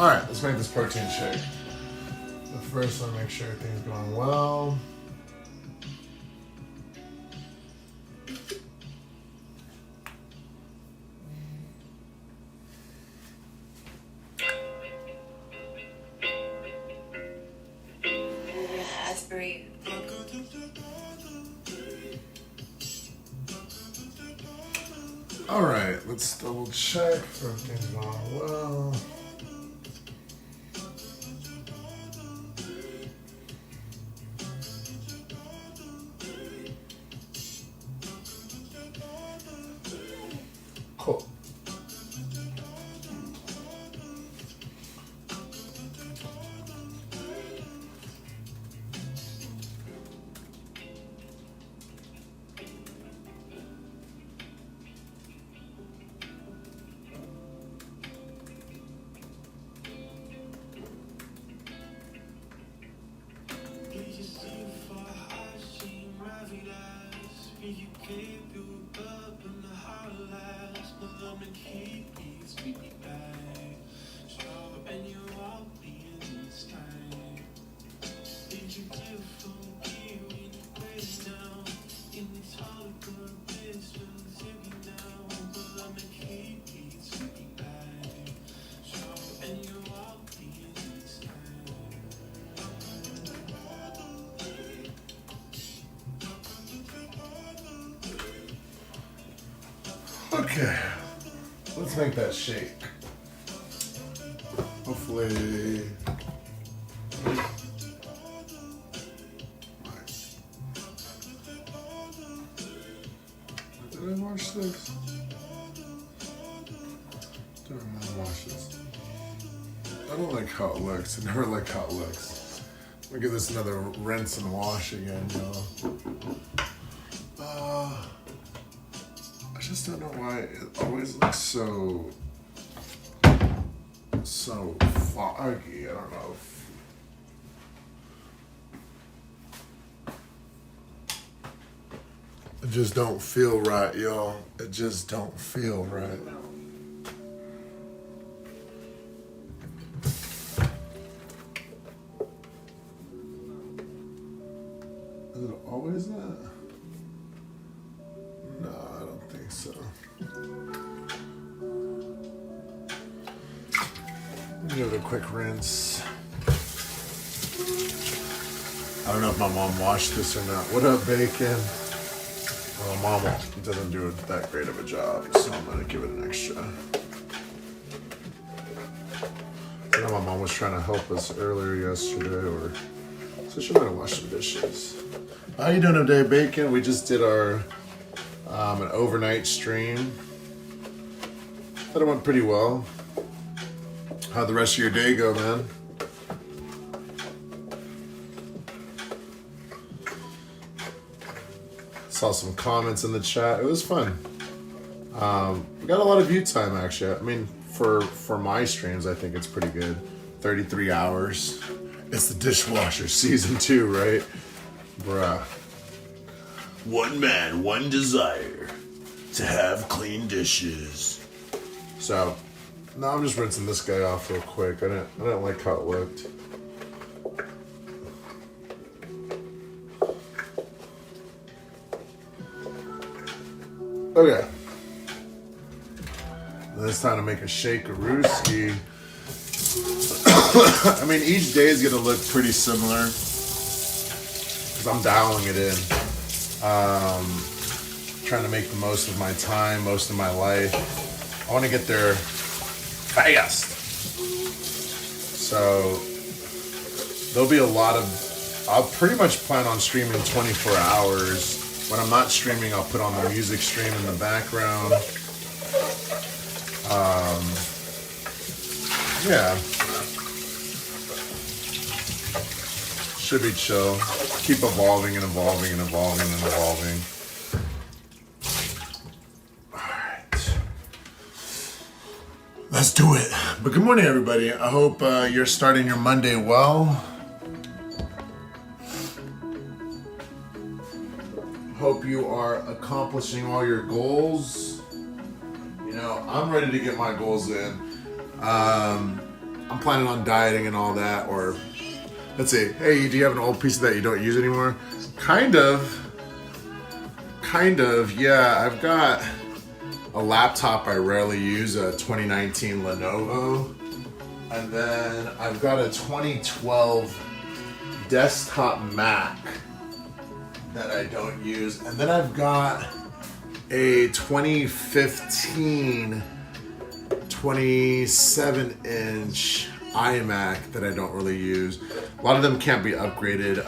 Alright, let's make this protein shake. So first, I want to make sure everything's going well. Asbury. Alright, let's double check if everything's going well. Cool. Okay, let's make that shake. Hopefully, did I wash this? Did I wash this? I don't like how it looks. I never like how it looks. I'm gonna give this another rinse and wash again, y'all. I just don't know why it always looks so foggy. I don't know. It just don't feel right, y'all. It just don't feel right. Is it always that? No, I don't think so. Give it a quick rinse. I don't know if my mom washed this or not. What up, Bacon? Well, Mom doesn't do that great of a job, so I'm gonna give it an extra. I know my mom was trying to help us earlier yesterday, so she might have washed some dishes. How you doing today, Bacon? We just did our an overnight stream. Thought it went pretty well. How'd the rest of your day go, man? Saw some comments in the chat. It was fun. We got a lot of view time, actually. I mean, for my streams, I think it's pretty good. 33 hours. It's the Dishwasher season 2, right? Bruh. One man, one desire. To have clean dishes. So, now I'm just rinsing this guy off real quick. I didn't like how it looked. Okay. Then it's time to make a shakerooski. I mean, each day is gonna look pretty similar because I'm dialing it in. Trying to make the most of my time, most of my life. I want to get there fast. So there'll be a lot of, I'll pretty much plan on streaming 24 hours. When I'm not streaming, I'll put on the music stream in the background. Yeah. Should be chill. Keep evolving and evolving and evolving and evolving. Alright. Let's do it. But good morning, everybody. I hope you're starting your Monday well. Hope you are accomplishing all your goals. You know, I'm ready to get my goals in. I'm planning on dieting and all that, or let's see, hey, do you have an old PC that you don't use anymore? Kind of, yeah. I've got a laptop I rarely use, a 2019 Lenovo, and then I've got a 2012 desktop Mac that I don't use, and then I've got a 2015 27-inch iMac that I don't really use. A lot of them can't be upgraded.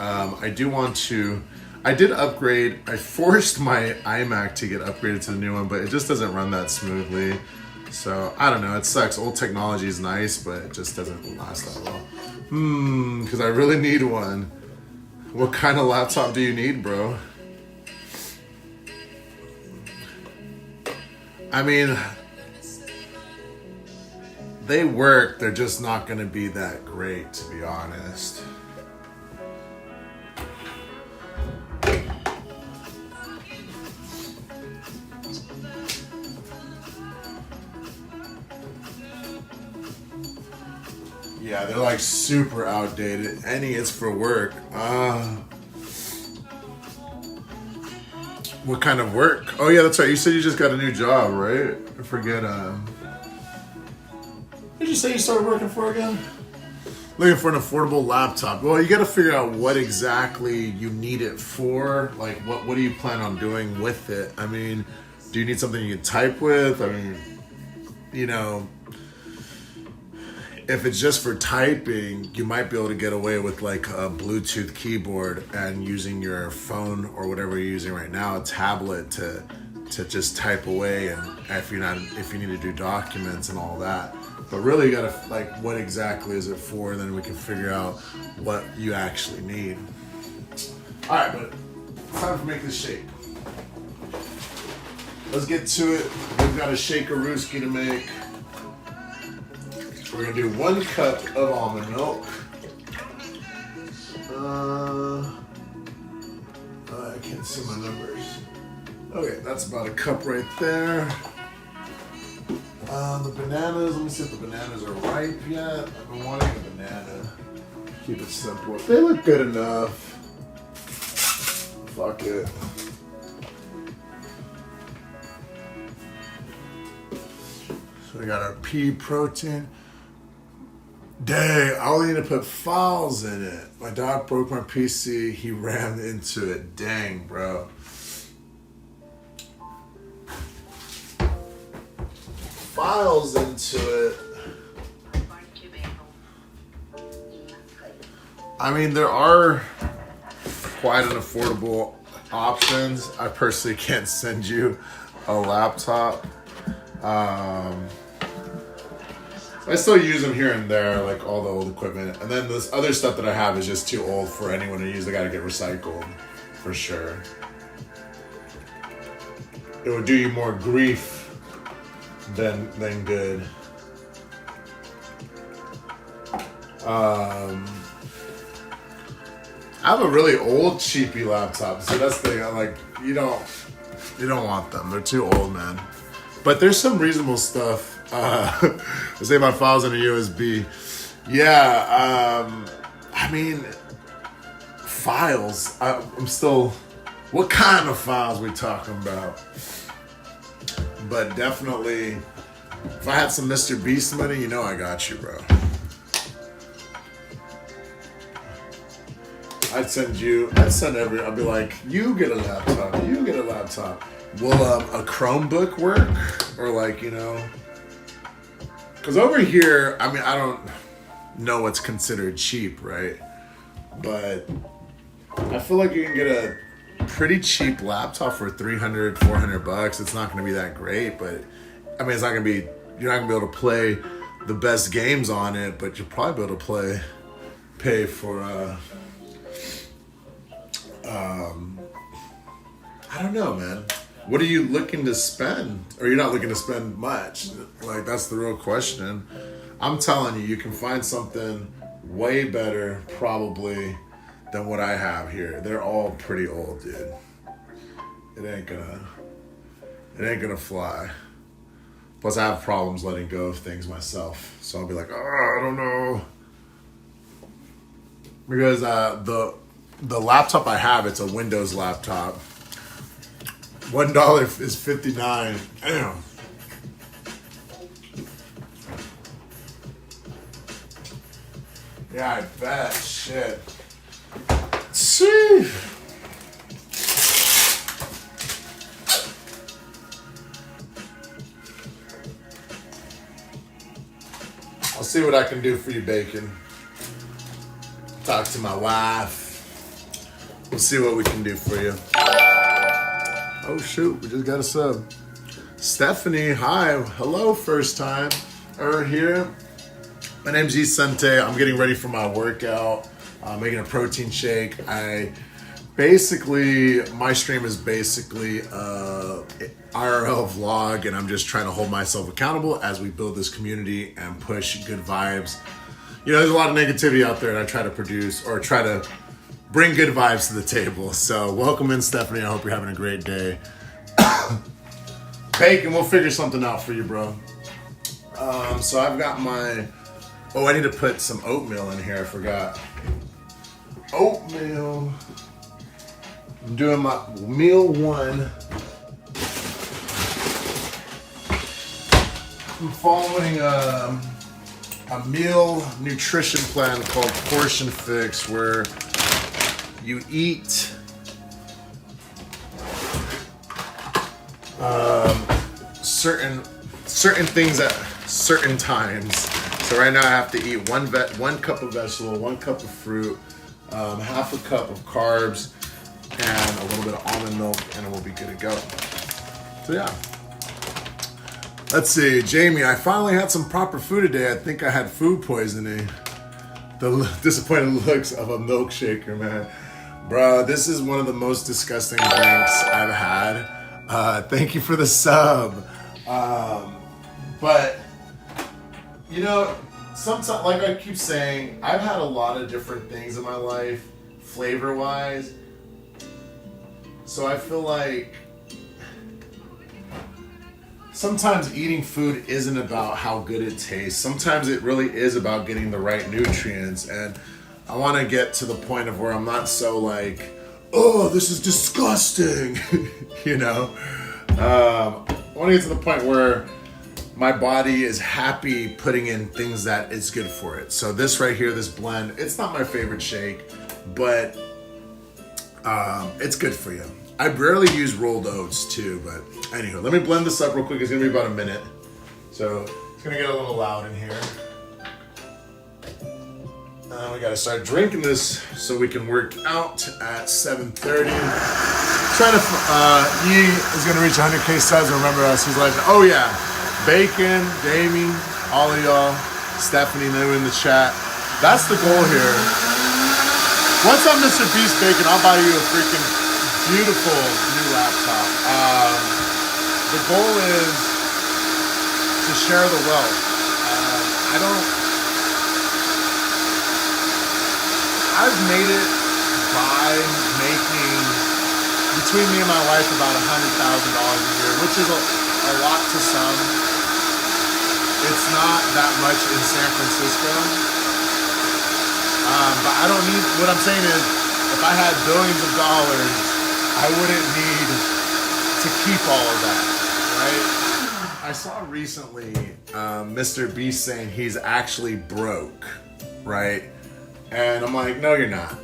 I did upgrade. I forced my iMac to get upgraded to the new one, but it just doesn't run that smoothly. So I don't know, it sucks. Old technology is nice, but it just doesn't last that well. Because I really need one. What kind of laptop do you need, bro? I mean, they work, they're just not gonna be that great, to be honest. Yeah, they're like super outdated. Any, it's for work. What kind of work? Oh yeah, that's right. You said you just got a new job, right? I forget. Did you say you started working for again? Looking for an affordable laptop. Well, you got to figure out what exactly you need it for. Like, what do you plan on doing with it? I mean, do you need something you can type with? I mean, you know, if it's just for typing, you might be able to get away with like a Bluetooth keyboard and using your phone or whatever you're using right now, a tablet to just type away, and if you need to do documents and all that. But really, you gotta, like, what exactly is it for, and then we can figure out what you actually need. All right, but it's time to make this shake. Let's get to it. We've got a shakerooski to make. We're gonna do 1 cup of almond milk. I can't see my numbers. Okay, that's about a cup right there. The bananas, let me see if the bananas are ripe yet. I've been wanting a banana. Keep it simple. They look good enough. Fuck it. So we got our pea protein. Dang, I only need to put files in it. My dog broke my PC. He ran into it. Dang, bro. Files into it. I mean, there are quite an affordable options. I personally can't send you a laptop. I still use them here and there, like all the old equipment. And then this other stuff that I have is just too old for anyone to use. They gotta get recycled, for sure. It would do you more grief than good. I have a really old cheapy laptop, so that's the thing. Like, you don't want them. They're too old, man. But there's some reasonable stuff. Let's say my files in a USB. Yeah, I mean, files. I'm still. What kind of files we talking about? But definitely, if I had some Mr. Beast money, you know I got you, bro. I'd send I'd be like, you get a laptop. Will a Chromebook work? Or like, you know, because over here, I mean, I don't know what's considered cheap, right? But I feel like you can get a pretty cheap laptop for $300, $400. It's not going to be that great, but I mean, it's not going to be, you're not going to be able to play the best games on it, but you'll probably be able to pay for, I don't know, man. What are you looking to spend? Or you're not looking to spend much? Like, that's the real question. I'm telling you, you can find something way better, probably, than what I have here. They're all pretty old, dude. It ain't gonna fly. Plus, I have problems letting go of things myself. So I'll be like, oh, I don't know. Because the laptop I have, it's a Windows laptop. $1 is 59. Damn. Yeah, I bet. Shit. See. I'll see what I can do for you, Bacon. Talk to my wife. We'll see what we can do for you. Oh shoot, we just got a sub. Stephanie, hi. Hello, first time. Here. My name's Isante. I'm getting ready for my workout. I'm making a protein shake. My stream is basically a IRL vlog, and I'm just trying to hold myself accountable as we build this community and push good vibes. You know, there's a lot of negativity out there, and I try to produce or try to bring good vibes to the table. So welcome in, Stephanie. I hope you're having a great day. Bacon, we'll figure something out for you, bro. So I've got my... Oh, I need to put some oatmeal in here. I forgot. Oatmeal. I'm doing my meal one. I'm following a meal nutrition plan called Portion Fix, where you eat certain things at certain times. So right now I have to eat one cup of vegetable, 1 cup of fruit, half a cup of carbs, and a little bit of almond milk, and it will be good to go. So yeah. Let's see, Jamie, I finally had some proper food today. I think I had food poisoning. The disappointed looks of a milkshaker, man. Bro, this is one of the most disgusting drinks I've had. Thank you for the sub. But, you know, sometimes, like I keep saying, I've had a lot of different things in my life, flavor-wise. So I feel like sometimes eating food isn't about how good it tastes. Sometimes it really is about getting the right nutrients. And I want to get to the point of where I'm not so like, oh, this is disgusting, you know? I want to get to the point where my body is happy putting in things that is good for it. So this right here, this blend, it's not my favorite shake, but it's good for you. I rarely use rolled oats too, but anyway, let me blend this up real quick. It's gonna be about a minute. So it's gonna get a little loud in here. We gotta start drinking this so we can work out at 7:30. He is gonna reach 100K subs. Remember us, he's like, oh yeah, Bacon, Damie, all of y'all, Stephanie, new in the chat. That's the goal here. Once I'm Mr. Beast Bacon, I'll buy you a freaking beautiful new laptop. The goal is to share the wealth. I've made it by making, between me and my wife, about $100,000 a year, which is a lot to some. It's not that much in San Francisco. But I don't need, what I'm saying is, if I had billions of dollars, I wouldn't need to keep all of that, right? I saw recently Mr. Beast saying he's actually broke, right? And I'm like, no, you're not.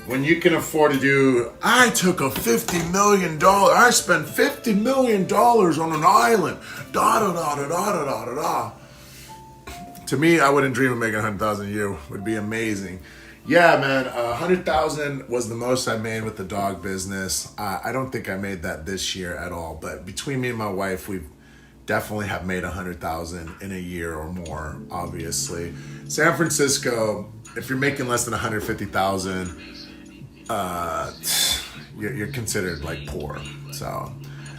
When you can afford to do, I took a $50 million, I spent $50 million on an island, da-da-da-da-da-da-da-da. To me, I wouldn't dream of making $100,000 a year. It would be amazing. Yeah, man, 100,000 was the most I made with the dog business. I don't think I made that this year at all, but between me and my wife, we definitely have made 100,000 in a year or more, obviously. San Francisco, if you're making less than 150,000, you're considered like poor. So,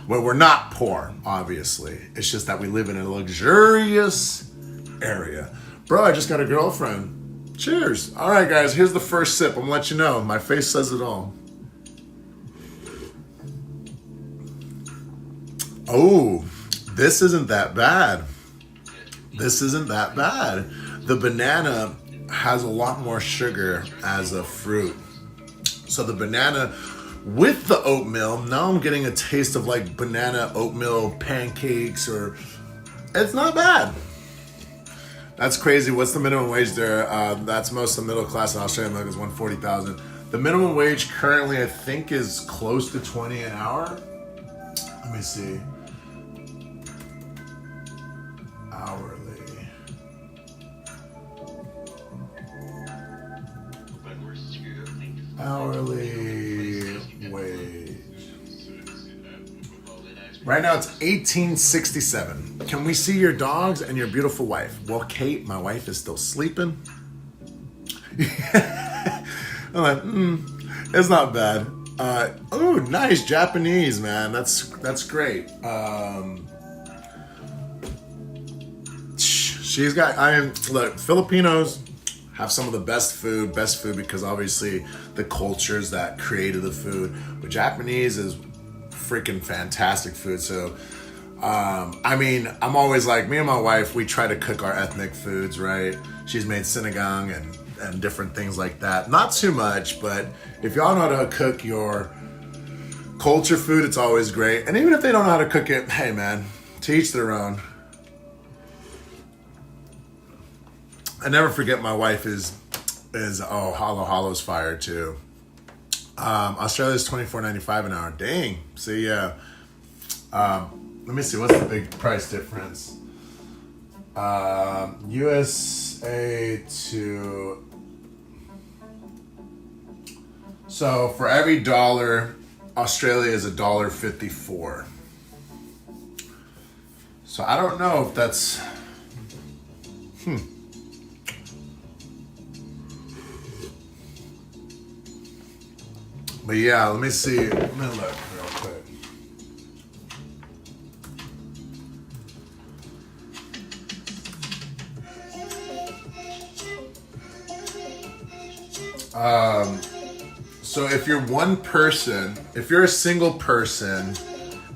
well, we're not poor, obviously. It's just that we live in a luxurious area. Bro, I just got a girlfriend. Cheers. All right, guys, here's the first sip. I'm gonna let you know. My face says it all. Oh, This isn't that bad. This isn't that bad. The banana has a lot more sugar as a fruit. So the banana with the oatmeal, now I'm getting a taste of like banana oatmeal pancakes, or it's not bad. That's crazy. What's the minimum wage there? That's most of the middle class in Australia is 140,000. The minimum wage currently, I think, is close to 20 an hour. Let me see. Hourly. Hourly wage. Right now it's $18.67. Can we see your dogs and your beautiful wife? Well, Kate, my wife, is still sleeping. I'm like, it's not bad. Oh, nice Japanese, man. That's great. She's got. Look, Filipinos have some of the best food because obviously the cultures that created the food. But Japanese is freaking fantastic food. So, I'm always like, me and my wife, we try to cook our ethnic foods, right? She's made sinigang and different things like that. Not too much, but if y'all know how to cook your culture food, it's always great. And even if they don't know how to cook it, hey man, to each their own. I never forget my wife is Halo Halo's fire too. Australia's $24.95 an hour. Dang. See, let me see, what's the big price difference? USA to. So for every dollar, Australia is $1.54. So I don't know if that's. But yeah, let me see. Let me look real quick. So if you're one person, if you're a single person,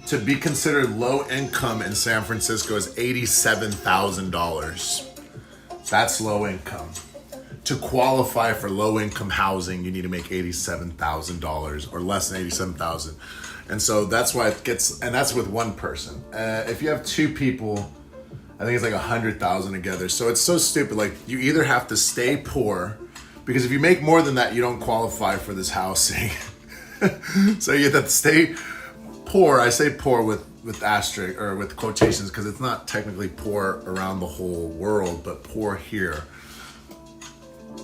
to be considered low income in San Francisco is $87,000. That's low income. To qualify for low income housing, you need to make $87,000 or less than $87,000. And so that's why it gets, and that's with one person. If you have two people, I think it's like 100,000 together. So it's so stupid. Like, you either have to stay poor, because if you make more than that, you don't qualify for this housing. So you have to stay poor. I say poor with asterisk or with quotations because it's not technically poor around the whole world, but poor here.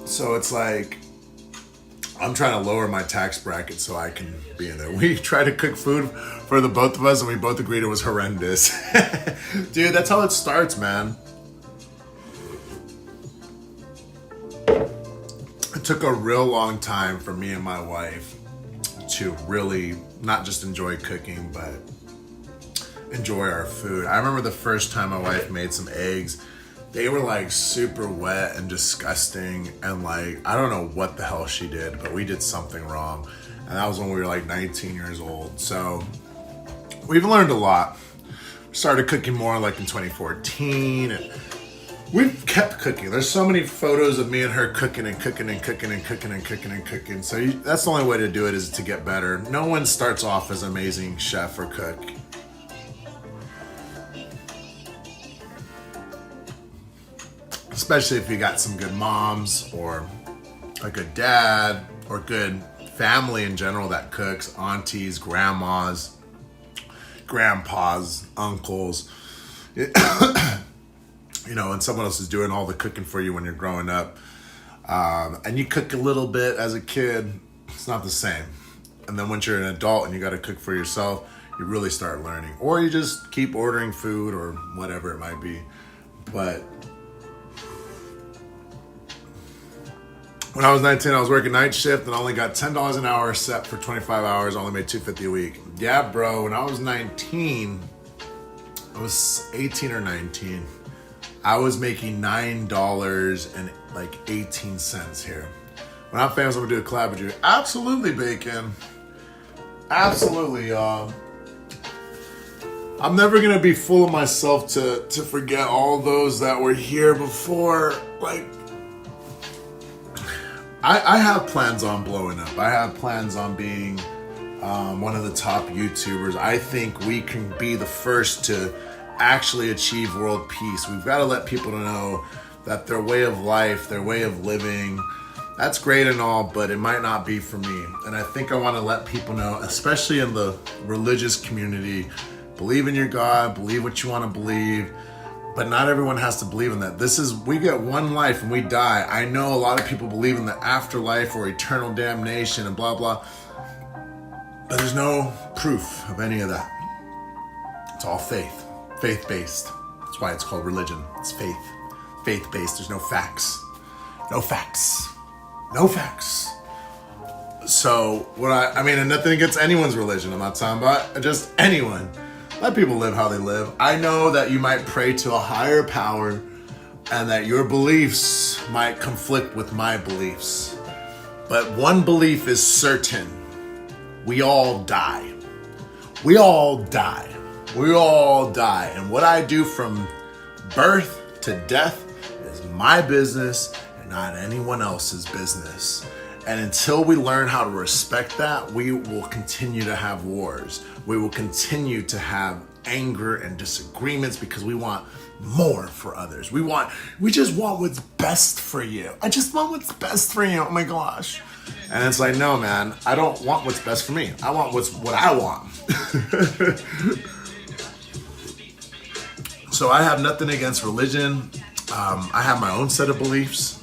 So it's like, I'm trying to lower my tax bracket so I can be in there. We tried to cook food for the both of us and we both agreed it was horrendous. Dude, that's how it starts, man. It took a real long time for me and my wife to really not just enjoy cooking, but enjoy our food. I remember the first time my wife made some eggs. They were like super wet and disgusting, and like, I don't know what the hell she did, but we did something wrong. And that was when we were like 19 years old. So we've learned a lot. We started cooking more like in 2014, and we've kept cooking. There's so many photos of me and her cooking and cooking and cooking and cooking and cooking and cooking. So that's the only way to do it, is to get better. No one starts off as an amazing chef or cook. Especially if you got some good moms or a good dad or good family in general that cooks, aunties, grandmas, grandpas, uncles. You know, and someone else is doing all the cooking for you when you're growing up. And you cook a little bit as a kid, it's not the same. And then once you're an adult and you got to cook for yourself, you really start learning. Or you just keep ordering food or whatever it might be. But when I was 19, I was working night shift and I only got $10 an hour set for 25 hours. I only made $250 a week. Yeah, bro, when I was 19, I was 18 or 19. I was making $9.18 here. When I'm famous, I'm gonna do a collab with you. Absolutely, Bacon. Absolutely, y'all. I'm never gonna be full of myself to forget all those that were here before. Like, I have plans on blowing up. I have plans on being one of the top YouTubers. I think we can be the first to actually achieve world peace. We've got to let people know that their way of life, their way of living, that's great and all, but it might not be for me. And I think I want to let people know, especially in the religious community, believe in your God, believe what you want to believe, but not everyone has to believe in that. We get one life and we die. I know a lot of people believe in the afterlife or eternal damnation and blah, blah, but there's no proof of any of that. It's all faith, faith-based. That's why it's called religion. It's faith, faith-based. There's no facts. No facts. No facts. So I mean, and nothing against anyone's religion. I'm not talking about just anyone. Let people live how they live. I know that you might pray to a higher power and that your beliefs might conflict with my beliefs. But one belief is certain. We all die. We all die. We all die. And what I do from birth to death is my business and not anyone else's business. And until we learn how to respect that, we will continue to have wars. We will continue to have anger and disagreements because we want more for others. We just want what's best for you. I just want what's best for you. Oh my gosh. And it's like, no, man, I don't want what's best for me. I want what I want. So I have nothing against religion. I have my own set of beliefs.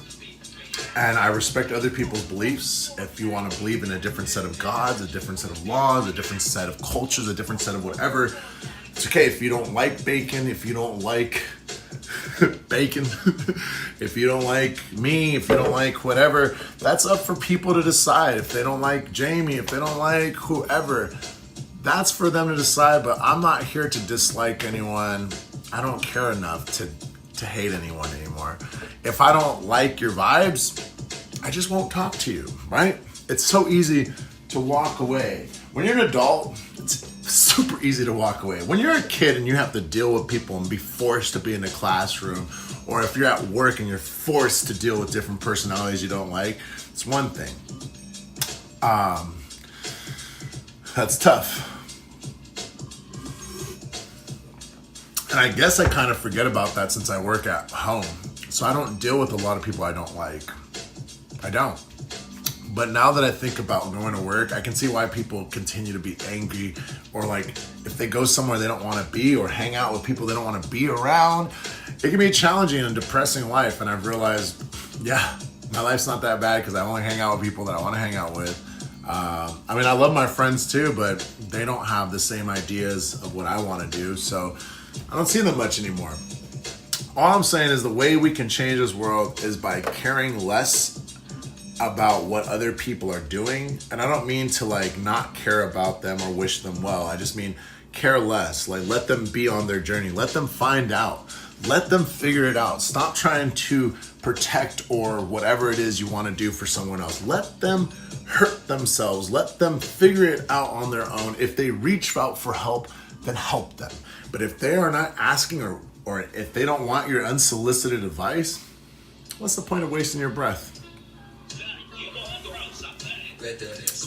And I respect other people's beliefs. If you want to believe in a different set of gods, a different set of laws, a different set of cultures, a different set of whatever, it's okay. If you don't like bacon, if you don't like bacon, if you don't like me, if you don't like whatever, that's up for people to decide. If they don't like Jamie, if they don't like whoever, that's for them to decide. But I'm not here to dislike anyone. I don't care enough to hate anyone anymore. If I don't like your vibes, I just won't talk to you, right? It's so easy to walk away. When you're an adult, it's super easy to walk away. When you're a kid and you have to deal with people and be forced to be in a classroom, or if you're at work and you're forced to deal with different personalities you don't like, it's one thing. That's tough. And I guess I kind of forget about that since I work at home. So I don't deal with a lot of people I don't like. I don't. But now that I think about going to work, I can see why people continue to be angry, or like if they go somewhere they don't want to be, or hang out with people they don't want to be around. It can be a challenging and depressing life. And I've realized, yeah, my life's not that bad because I only hang out with people that I want to hang out with. I mean, I love my friends too, but they don't have the same ideas of what I want to do. So I don't see them much anymore. All I'm saying is the way we can change this world is by caring less about what other people are doing. And I don't mean to like not care about them or wish them well. I just mean care less. Like, let them be on their journey. Let them find out. Let them figure it out. Stop trying to protect or whatever it is you want to do for someone else. Let them hurt themselves. Let them figure it out on their own. If they reach out for help, then help them. But if they are not asking, or if they don't want your unsolicited advice, what's the point of wasting your breath?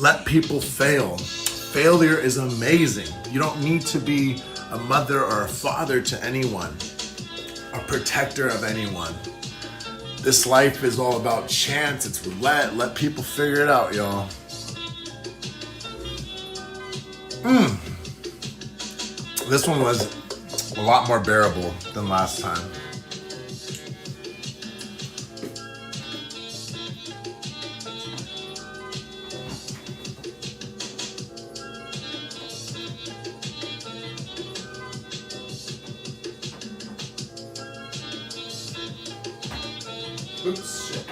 Let people fail. Failure is amazing. You don't need to be a mother or a father to anyone, a protector of anyone. This life is all about chance. It's roulette. Let people figure it out, y'all. This one was a lot more bearable than last time. Oops, shit.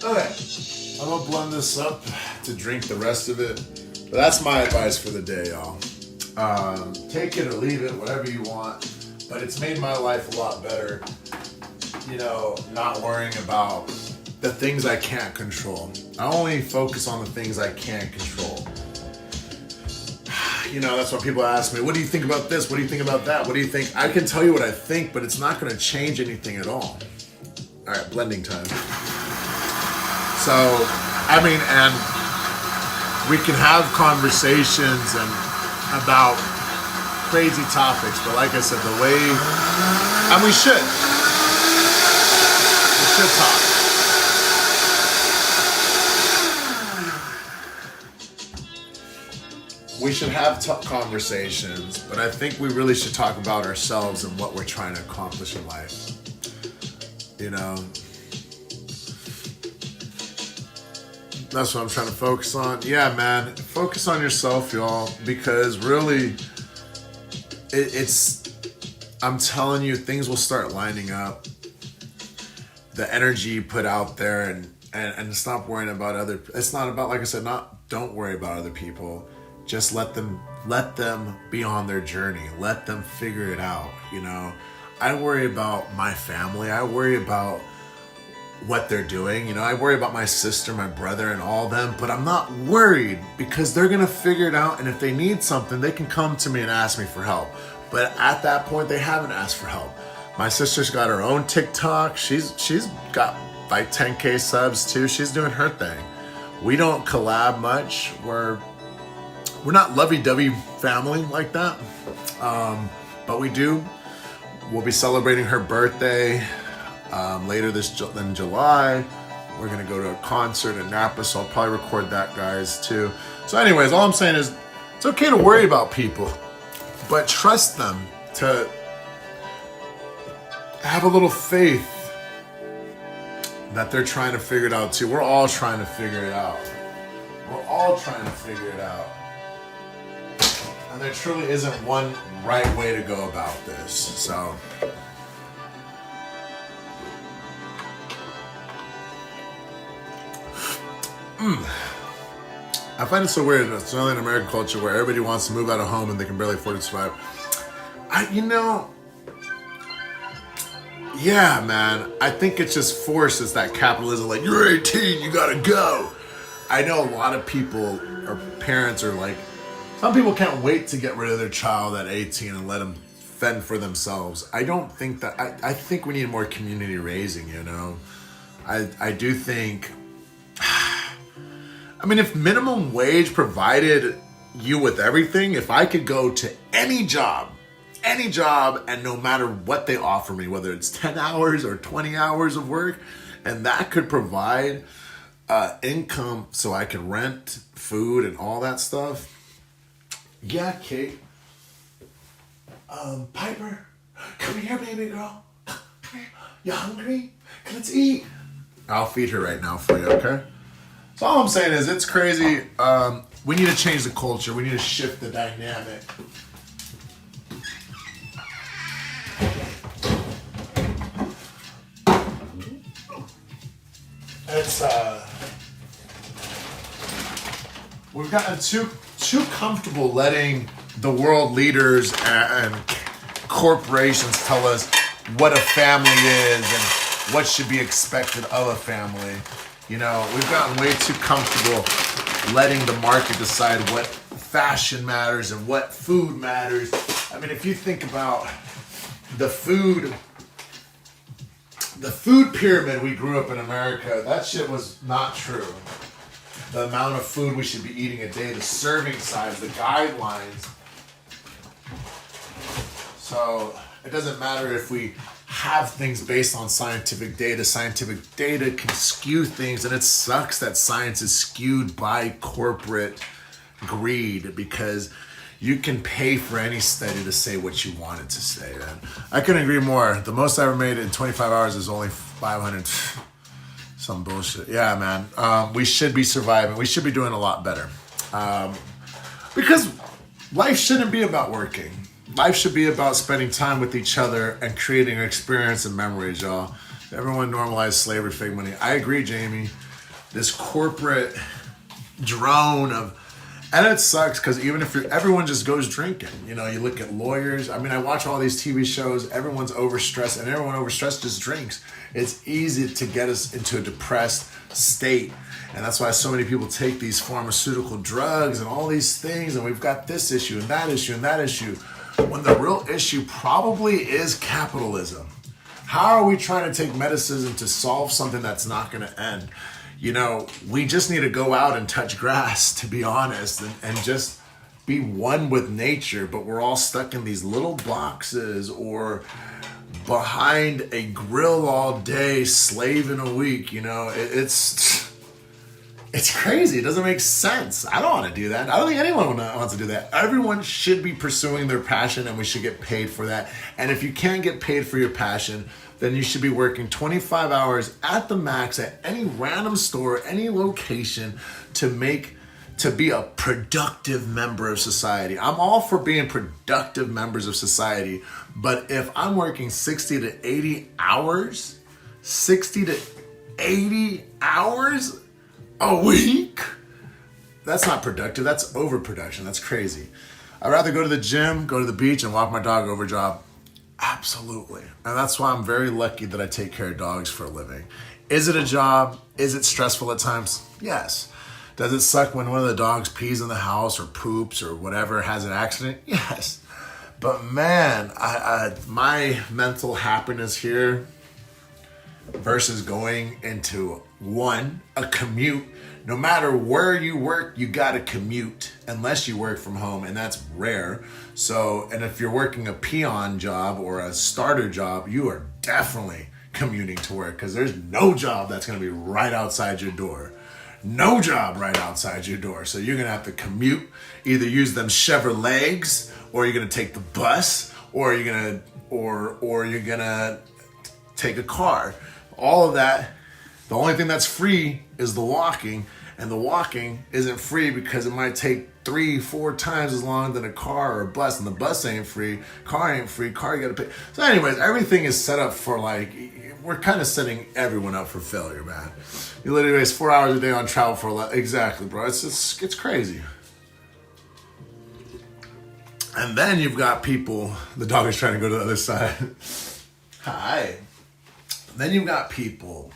Okay, I'm gonna blend this up to drink the rest of it. But that's my advice for the day, y'all. Take it or leave it, whatever you want. But it's made my life a lot better. You know, not worrying about the things I can't control. I only focus on the things I can control. You know, that's why people ask me, what do you think about this? What do you think about that? What do you think? I can tell you what I think, but it's not going to change anything at all. All right, blending time. So, I mean, and we can have conversations and about crazy topics, but like I said, the way, and we should talk. We should have conversations, but I think we really should talk about ourselves and what we're trying to accomplish in life. You know, that's what I'm trying to focus on. Yeah, man, focus on yourself, y'all, because really, I'm telling you, things will start lining up. The energy you put out there, and stop worrying about it's not about, like I said, don't worry about other people. Just let them be on their journey. Let them figure it out, you know. I worry about my family. I worry about what they're doing. You know, I worry about my sister, my brother, and all them, but I'm not worried because they're going to figure it out. And if they need something, they can come to me and ask me for help. But at that point, they haven't asked for help. My sister's got her own TikTok. She's got like 10K subs too. She's doing her thing. We don't collab much. We're not lovey-dovey family like that. But we do. We'll be celebrating her birthday later in July. We're gonna go to a concert in Napa, so I'll probably record that, guys, too. So anyways, all I'm saying is it's okay to worry about people, but trust them to have a little faith that they're trying to figure it out too. We're all trying to figure it out. We're all trying to figure it out. And there truly isn't one right way to go about this. So, I find it so weird in Australian American culture where everybody wants to move out of home and they can barely afford to survive. Yeah, man, I think it just forces that capitalism, like, you're 18, you gotta go. I know a lot of people or parents are like, some people can't wait to get rid of their child at 18 and let them fend for themselves. I don't think that, I think we need more community raising, you know? I do think, I mean, if minimum wage provided you with everything, if I could go to any job, and no matter what they offer me, whether it's 10 hours or 20 hours of work, and that could provide income so I can rent, food, and all that stuff. Yeah, Kate. Piper, come here, baby girl. Come here. You hungry? Let's eat. I'll feed her right now for you, okay? So all I'm saying is it's crazy. We need to change the culture. We need to shift the dynamic. It's we've gotten too comfortable letting the world leaders and corporations tell us what a family is and what should be expected of a family. You know, we've gotten way too comfortable letting the market decide what fashion matters and what food matters. I mean, if you think about the food pyramid we grew up in America, that shit was not true. The amount of food we should be eating a day, the serving size, the guidelines. So it doesn't matter if we have things based on scientific data. Scientific data can skew things, and it sucks that science is skewed by corporate greed, because you can pay for any study to say what you want it to say, man. I couldn't agree more. The most I ever made in 25 hours is only 500. Some bullshit. Yeah, man. We should be surviving. We should be doing a lot better. Because life shouldn't be about working. Life should be about spending time with each other and creating an experience and memories, y'all. Everyone normalized slavery, fake money. I agree, Jamie. This corporate drone of And it sucks because even if everyone just goes drinking, you know, you look at lawyers. I mean, I watch all these TV shows, everyone's overstressed, and everyone overstressed just drinks. It's easy to get us into a depressed state. And that's why so many people take these pharmaceutical drugs and all these things, and we've got this issue and that issue and that issue, when the real issue probably is capitalism. How are we trying to take medicine to solve something that's not going to end? You know, we just need to go out and touch grass, to be honest, and just be one with nature. But we're all stuck in these little boxes or behind a grill all day, slaving a week. You know, it's crazy. It doesn't make sense. I don't want to do that. I don't think anyone wants to do that. Everyone should be pursuing their passion, and we should get paid for that. And if you can't get paid for your passion, then you should be working 25 hours at the max at any random store, any location to be a productive member of society. I'm all for being productive members of society, but if I'm working 60 to 80 hours a week, that's not productive. That's overproduction. That's crazy. I'd rather go to the gym, go to the beach, and walk my dog over a job. Absolutely. And that's why I'm very lucky that I take care of dogs for a living. Is it a job? Is it stressful at times? Yes. Does it suck when one of the dogs pees in the house or poops or whatever, has an accident? Yes. But man, my mental happiness here versus going into a commute. No matter where you work, you got to commute unless you work from home, and that's rare. So, and if you're working a peon job or a starter job, you are definitely commuting to work because there's no job that's going to be right outside your door. No job right outside your door. So you're going to have to commute, either use them Chevrolets, or you're going to take the bus, or you're going to take a car. All of that. The only thing that's free is the walking, and the walking isn't free because it might take 3-4 times as long than a car or a bus, and the bus ain't free, car ain't free, car you gotta pay. So anyways, everything is set up for we're kind of setting everyone up for failure, man. You literally waste 4 hours a day on travel for exactly, bro. It's crazy. And then you've got people, the dog is trying to go to the other side. Hi. Then you've got people,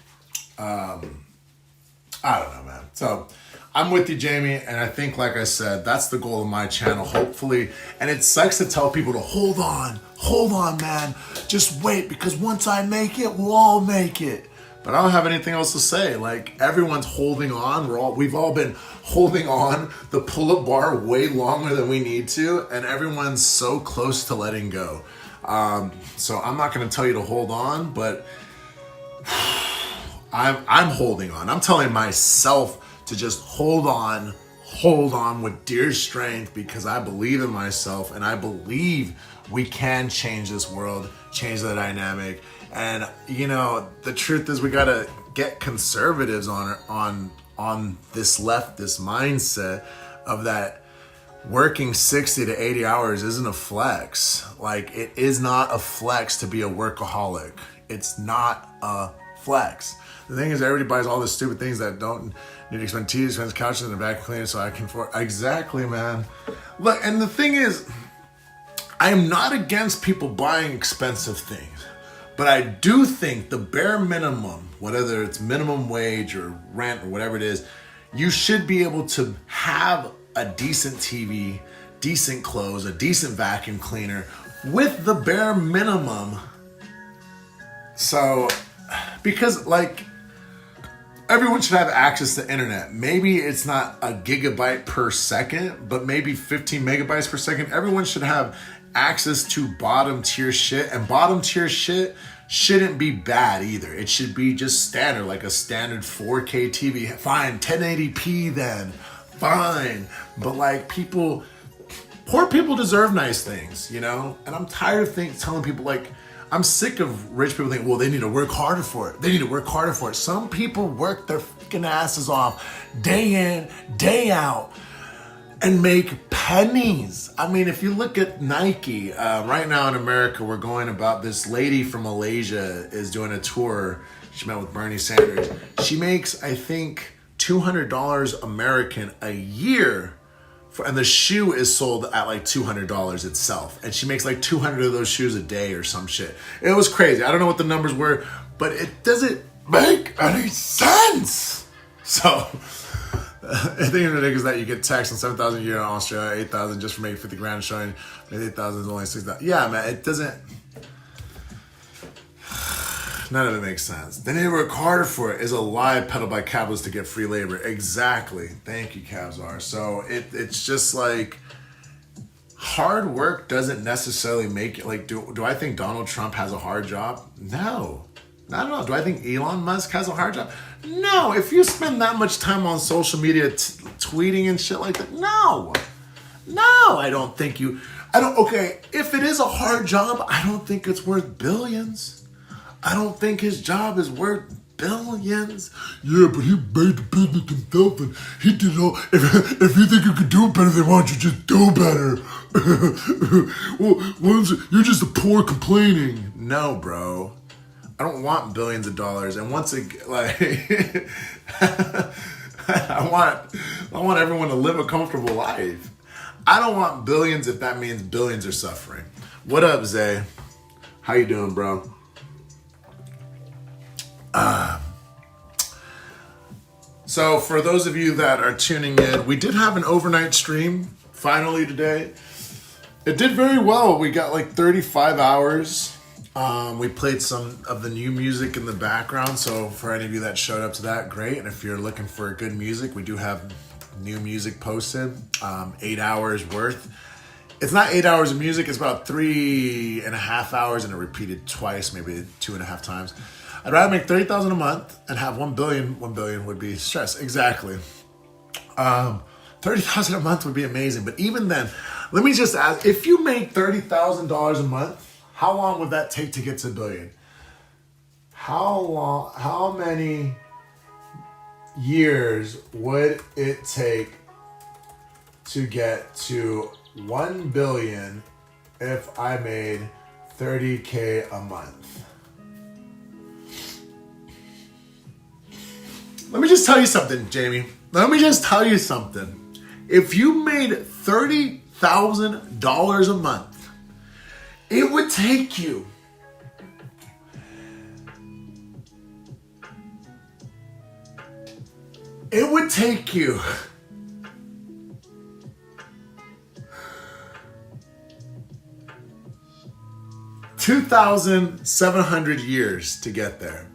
I don't know, man. So I'm with you, Jamie. And I think, like I said, that's the goal of my channel, hopefully. And it sucks to tell people to hold on, man. Just wait, because once I make it, we'll all make it. But I don't have anything else to say. Like, everyone's holding on. We've all been holding on the pull-up bar way longer than we need to. And everyone's so close to letting go. So I'm not going to tell you to hold on, but I'm holding on. I'm telling myself to just hold on with dear strength, because I believe in myself and I believe we can change this world, change the dynamic. And you know, the truth is we gotta get conservatives on this leftist mindset of that working 60 to 80 hours isn't a flex. Like, it is not a flex to be a workaholic. It's not a flex. The thing is, everybody buys all the stupid things that don't need to expend TVs, expense couches, and a vacuum cleaner so I can afford. Exactly, man. Look, and the thing is, I am not against people buying expensive things, but I do think the bare minimum, whether it's minimum wage or rent or whatever it is, you should be able to have a decent TV, decent clothes, a decent vacuum cleaner with the bare minimum. So, because everyone should have access to internet. Maybe it's not a gigabyte per second, but maybe 15 megabytes per second. Everyone should have access to bottom tier shit, and bottom tier shit shouldn't be bad either. It should be just standard, like a standard 4K TV. Fine, 1080p then. Fine. But poor people deserve nice things, you know? And I'm tired of telling people I'm sick of rich people thinking, well, they need to work harder for it. They need to work harder for it. Some people work their freaking asses off day in, day out, and make pennies. I mean, if you look at Nike, right now in America, we're going about this lady from Malaysia is doing a tour. She met with Bernie Sanders. She makes, I think, $200 American a year And the shoe is sold at like $200 itself. And she makes like 200 of those shoes a day or some shit. It was crazy. I don't know what the numbers were, but it doesn't make any sense. So I think it's ridiculous that you get taxed on 7,000 a year in Australia, 8,000 just for making 50 grand, showing 8,000 is only 6,000. Yeah, man, it doesn't. None of it makes sense. Then they work harder for it is a lie peddled by capitalists to get free labor. Exactly. Thank you, Cavsar. So it's just like hard work doesn't necessarily make it. Like, do I think Donald Trump has a hard job? No. Not at all. Do I think Elon Musk has a hard job? No. If you spend that much time on social media tweeting and shit like that, no. No, I don't think you. Okay, if it is a hard job, I don't think it's worth billions. I don't think his job is worth billions. Yeah, but he made the business himself and he did it all. If you think you can do it better, then why don't you just do better? Well, you're just a poor complaining. No, bro. I don't want billions of dollars. And once again, like, I want everyone to live a comfortable life. I don't want billions if that means billions are suffering. What up, Zay? How you doing, bro? So for those of you that are tuning in, we did have an overnight stream finally today. It did very well. We got like 35 hours. We played some of the new music in the background. So for any of you that showed up to that, great. And if you're looking for good music, we do have new music posted, 8 hours worth. It's not 8 hours of music. It's about 3.5 hours and it repeated twice, maybe 2.5 times. I'd rather make $30,000 a month and have 1 billion. 1 billion would be stress. Exactly. $30,000 a month would be amazing. But even then, let me just ask, if you make $30,000 a month, how long would that take to get to $1 billion? How many years would it take to get to 1 billion if I made $30K a month? Let me just tell you something, Jamie. Let me just tell you something. If you made $30,000 a month, it would take you 2,700 years to get there.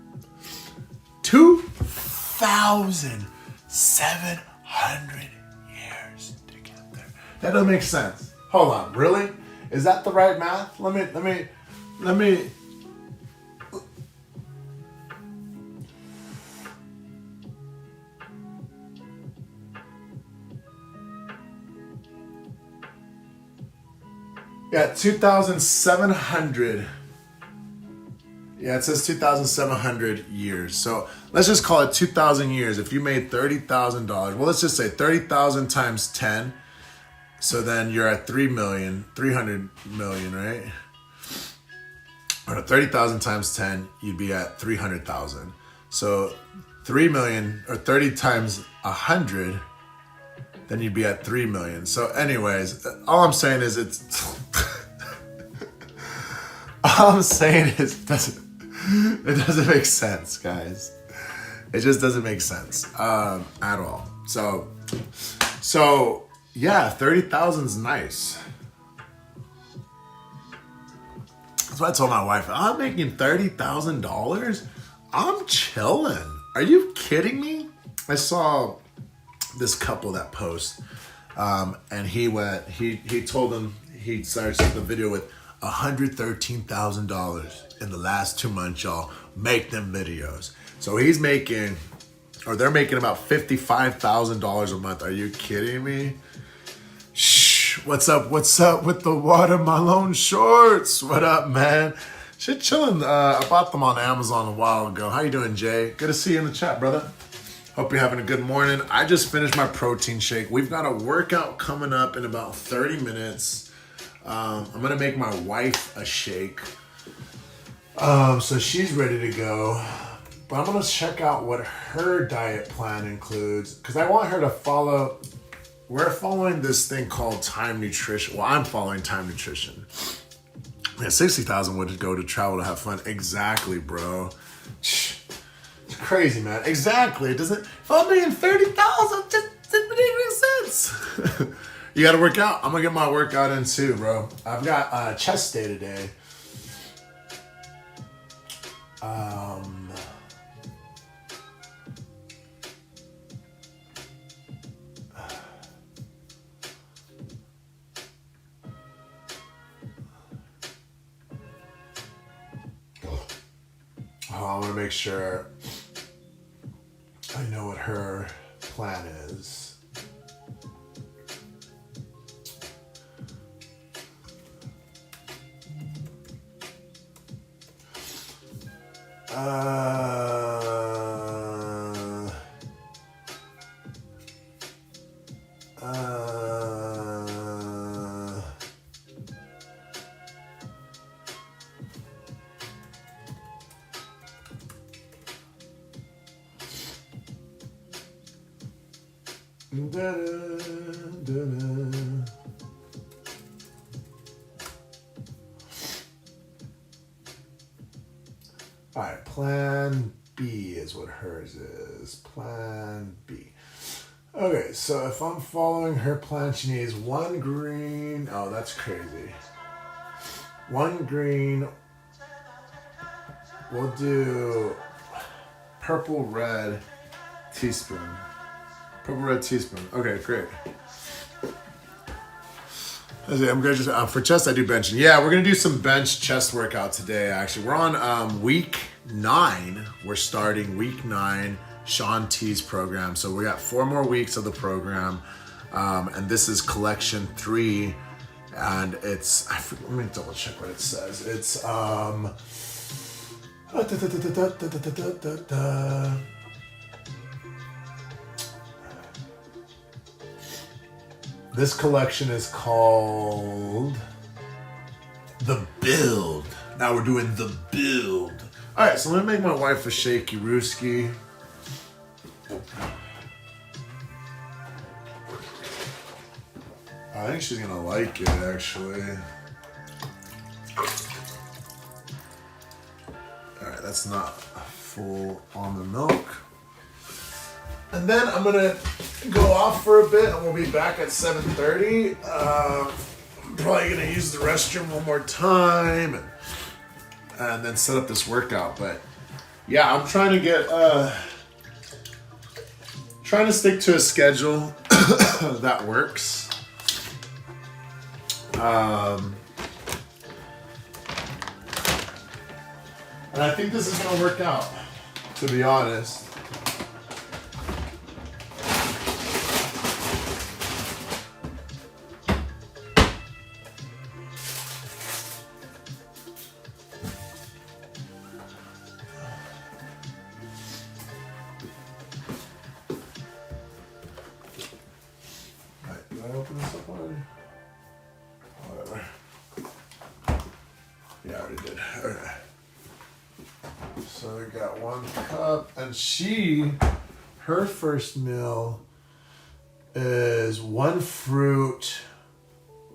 2,700 years to get there. That doesn't make sense. Hold on, really? Is that the right math? Let me. Yeah, 2,700. Yeah, it says 2,700 years. So let's just call it 2,000 years. If you made $30,000, well, let's just say 30,000 times 10. So then you're at 300 million, right? Or 30,000 times 10, you'd be at 300,000. So 3 million, or 30 times 100, then you'd be at 3 million. So anyways, all I'm saying is it doesn't make sense, guys. It just doesn't make sense at all. So yeah, 30,000 is nice. That's what I told my wife. I'm making $30,000. I'm chilling. Are you kidding me? I saw this couple that post, and he told them he started the video with $113,000 in the last 2 months, y'all. Make them videos. So they're making about $55,000 a month. Are you kidding me? Shh. What's up with the watermelon shorts? What up, man? Shit chilling. I bought them on Amazon a while ago. How you doing, Jay? Good to see you in the chat, brother. Hope you're having a good morning. I just finished my protein shake. We've got a workout coming up in about 30 minutes. I'm going to make my wife a shake. So she's ready to go. But I'm going to check out what her diet plan includes, because I want her to follow we're following this thing called Time Nutrition. Well, I'm following Time Nutrition. Yeah, 60,000 would go to travel to have fun. Exactly, bro. It's crazy, man. Exactly. It doesn't. If I'm making 30,000, just it doesn't make sense. You got to work out. I'm gonna get my workout in too, bro. I've got chest day today. I want to make sure I know what her plan is. All right, plan B is what hers is. Plan B. Okay, so if I'm following her plan, she needs 1 green. Oh, that's crazy. 1 green. We'll do purple red teaspoon. Purple red teaspoon. Okay, great. I'm gonna just for chest I do benching. Yeah, we're gonna do some bench chest workout today. Actually, we're on week 9. We're starting week 9, Shaun T's program. So we got 4 more weeks of the program, and this is collection 3, and it's let me double check what it says. It's This collection is called The Build. Now we're doing The Build. All right, so I'm gonna make my wife a shaky rooski. I think she's gonna like it, actually. All right, that's not full almond milk. And then I'm gonna go off for a bit, and we'll be back at 7:30. I'm probably gonna use the restroom one more time, and then set up this workout. But yeah, I'm trying to get trying to stick to a schedule that works. And I think this is gonna work out, to be honest. So we got 1 cup, and her first meal is 1 fruit,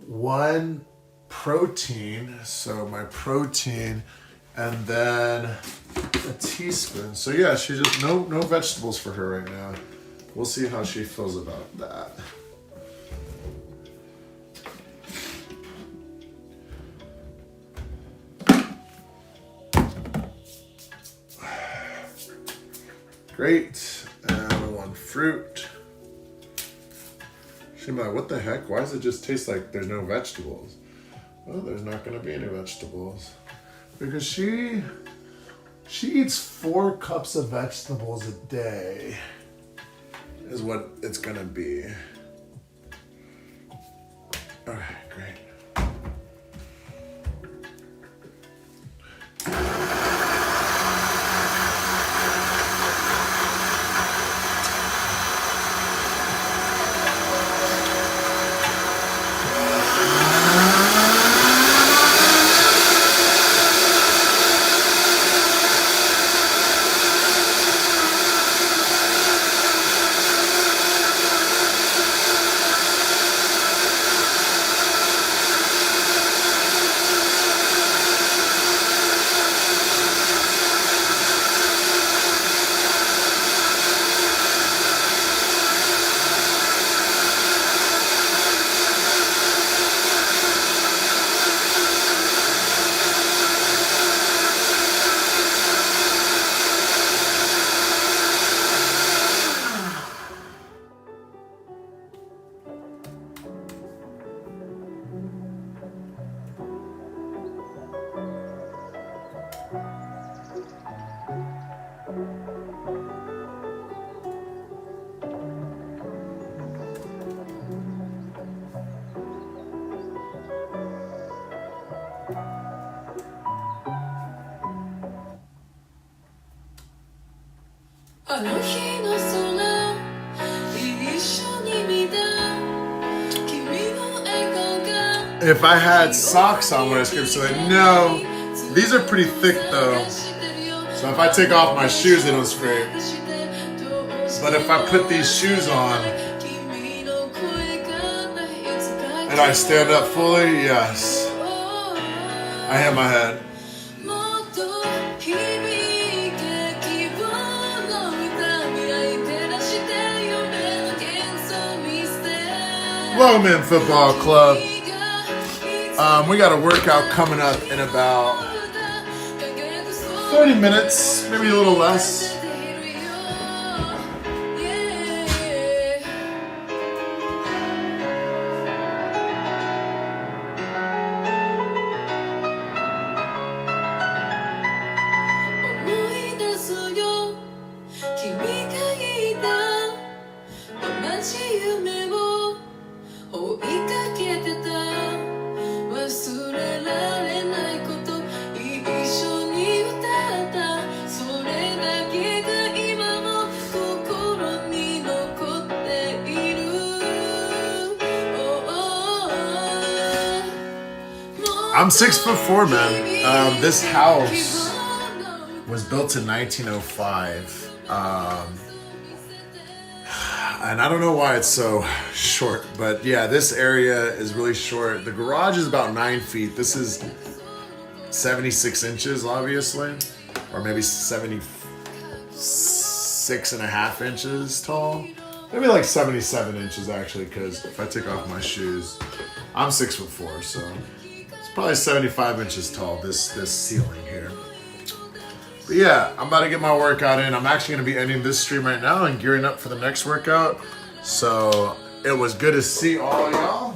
1 protein, so my protein, and then a teaspoon. So yeah, she just no vegetables for her right now. We'll see how she feels about that. Great. And 1 fruit. She's like, what the heck? Why does it just taste like there's no vegetables? Well, there's not going to be any vegetables. Because she eats 4 cups of vegetables a day. Is what it's going to be. Okay, great. If I had socks on when I skip ceiling, no. These are pretty thick though. So if I take off my shoes, they don't scrape. But if I put these shoes on and I stand up fully, yes. I hit my head. Loman Football Club. We got a workout coming up in about 30 minutes, maybe a little less. I'm 6'4", man. This house was built in 1905. And I don't know why it's so short, but yeah, this area is really short. The garage is about 9 feet. This is 76 inches, obviously, or maybe 76.5 inches tall. Maybe like 77 inches actually, because if I take off my shoes, I'm 6'4", so it's probably 75 inches tall, this ceiling here. But yeah, I'm about to get my workout in. I'm actually going to be ending this stream right now and gearing up for the next workout. So it was good to see all y'all.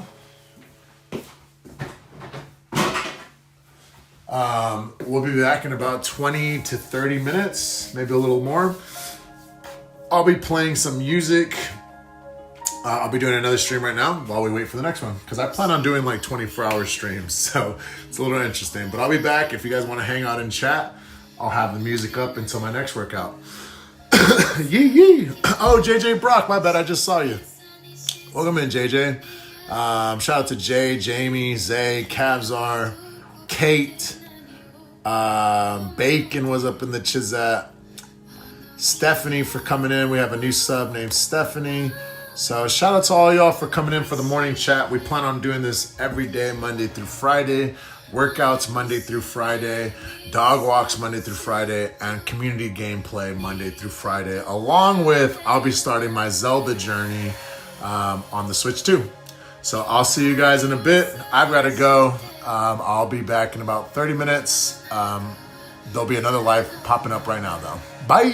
We'll be back in about 20 to 30 minutes, maybe a little more. I'll be playing some music. I'll be doing another stream right now while we wait for the next one, because I plan on doing like 24-hour streams, so it's a little interesting. But I'll be back. If you guys want to hang out and chat, I'll have the music up until my next workout. Yee yee. Oh, JJ Brock, my bad, I just saw you. Welcome in, JJ. Shout out to Jay, Jamie, Zay, Kavzar, Kate, Bacon was up in the Chizat. Stephanie for coming in. We have a new sub named Stephanie. So shout out to all y'all for coming in for the morning chat. We plan on doing this every day, Monday through Friday. Workouts Monday through Friday. Dog walks Monday through Friday. And community gameplay Monday through Friday. Along with, I'll be starting my Zelda journey on the Switch too. So I'll see you guys in a bit. I've got to go. I'll be back in about 30 minutes. There'll be another live popping up right now though. Bye.